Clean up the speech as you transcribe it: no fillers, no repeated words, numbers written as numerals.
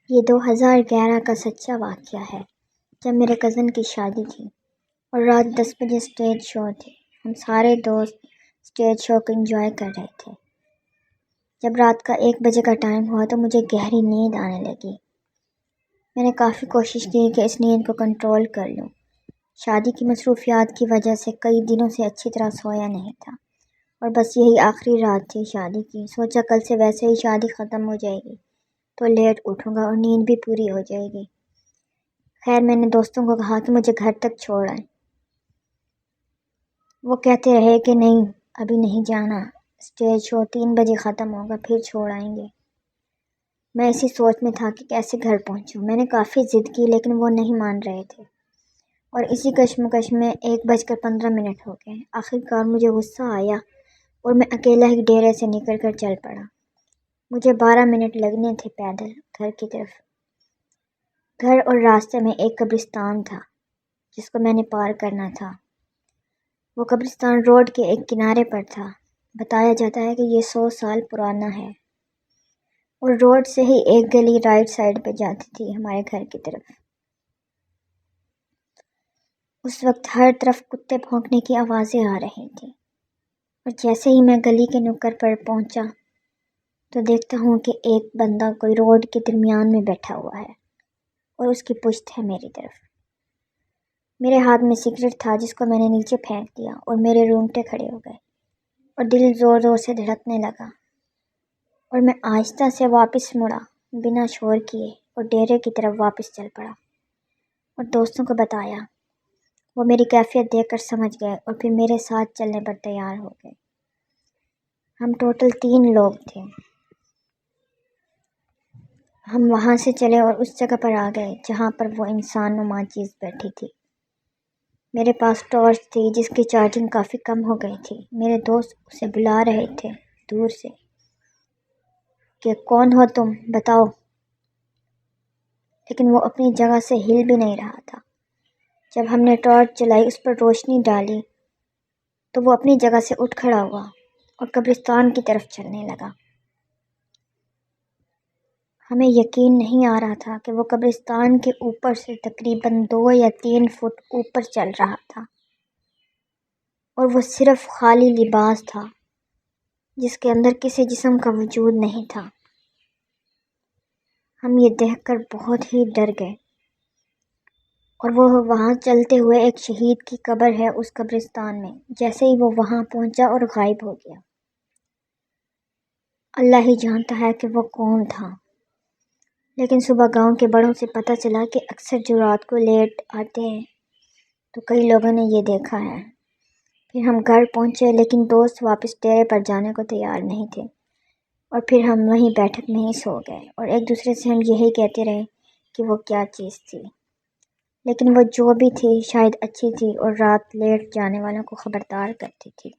یہ 2011 کا سچا واقعہ ہے جب میرے کزن کی شادی تھی اور رات 10 بجے اسٹیج شو تھے۔ ہم سارے دوست اسٹیج شو کو انجوائے کر رہے تھے۔ جب رات کا 1 بجے کا ٹائم ہوا تو مجھے گہری نیند آنے لگی۔ میں نے کافی کوشش کی کہ اس نیند کو کنٹرول کر لوں۔ شادی کی مصروفیات کی وجہ سے کئی دنوں سے اچھی طرح سویا نہیں تھا اور بس یہی آخری رات تھی شادی کی۔ سوچا کل سے ویسے ہی شادی ختم ہو جائے گی تو لیٹ اٹھوں گا اور نیند بھی پوری ہو جائے گی۔ خیر میں نے دوستوں کو کہا کہ مجھے گھر تک چھوڑ آئیں۔ وہ کہتے رہے کہ نہیں ابھی نہیں جانا، اسٹیج شو 3 بجے ختم ہوگا پھر چھوڑ آئیں گے۔ میں اسی سوچ میں تھا کہ کیسے گھر پہنچوں۔ میں نے کافی ضد کی لیکن وہ نہیں مان رہے تھے اور اسی کشمکش میں 1:15 ہو گئے۔ آخرکار مجھے غصہ آیا اور میں اکیلا ہی ڈیرے سے نکل کر چل پڑا۔ مجھے 12 منٹ لگنے تھے پیدل گھر کی طرف۔ گھر اور راستے میں ایک قبرستان تھا جس کو میں نے پار کرنا تھا۔ وہ قبرستان روڈ کے ایک کنارے پر تھا۔ بتایا جاتا ہے کہ یہ 100 سال پرانا ہے اور روڈ سے ہی ایک گلی رائٹ سائڈ پہ جاتی تھی ہمارے گھر کی طرف۔ اس وقت ہر طرف کتے بھونکنے کی آوازیں آ رہی تھیں اور جیسے ہی میں گلی کے نکڑ پر پہنچا تو دیکھتا ہوں کہ ایک بندہ کوئی روڈ کے درمیان میں بیٹھا ہوا ہے اور اس کی پشت ہے میری طرف۔ میرے ہاتھ میں سگریٹ تھا جس کو میں نے نیچے پھینک دیا اور میرے رونگٹے کھڑے ہو گئے اور دل زور زور سے دھڑکنے لگا اور میں آہستہ سے واپس مڑا بنا شور کیے اور ڈیرے کی طرف واپس چل پڑا اور دوستوں کو بتایا۔ وہ میری کیفیت دیکھ کر سمجھ گئے اور پھر میرے ساتھ چلنے پر تیار ہو گئے۔ ہم ٹوٹل 3 لوگ تھے۔ ہم وہاں سے چلے اور اس جگہ پر آ گئے جہاں پر وہ انسان نما چیز بیٹھی تھی۔ میرے پاس ٹارچ تھی جس کی چارجنگ کافی کم ہو گئی تھی۔ میرے دوست اسے بلا رہے تھے دور سے کہ کون ہو تم بتاؤ، لیکن وہ اپنی جگہ سے ہل بھی نہیں رہا تھا۔ جب ہم نے ٹارچ جلائی اس پر روشنی ڈالی تو وہ اپنی جگہ سے اٹھ کھڑا ہوا اور قبرستان کی طرف چلنے لگا۔ ہمیں یقین نہیں آ رہا تھا کہ وہ قبرستان کے اوپر سے تقریباً 2 یا 3 فٹ اوپر چل رہا تھا اور وہ صرف خالی لباس تھا جس کے اندر کسی جسم کا وجود نہیں تھا۔ ہم یہ دیکھ کر بہت ہی ڈر گئے اور وہ وہاں چلتے ہوئے ایک شہید کی قبر ہے اس قبرستان میں۔ جیسے ہی وہ وہاں پہنچا اور غائب ہو گیا۔ اللہ ہی جانتا ہے کہ وہ کون تھا، لیکن صبح گاؤں کے بڑوں سے پتہ چلا کہ اکثر جو رات کو لیٹ آتے ہیں تو کئی لوگوں نے یہ دیکھا ہے۔ پھر ہم گھر پہنچے لیکن دوست واپس ڈیرے پر جانے کو تیار نہیں تھے اور پھر ہم وہیں بیٹھک میں ہی سو گئے اور ایک دوسرے سے ہم یہی کہتے رہے کہ وہ کیا چیز تھی، لیکن وہ جو بھی تھی شاید اچھی تھی اور رات لیٹ جانے والوں کو خبردار کرتی تھی۔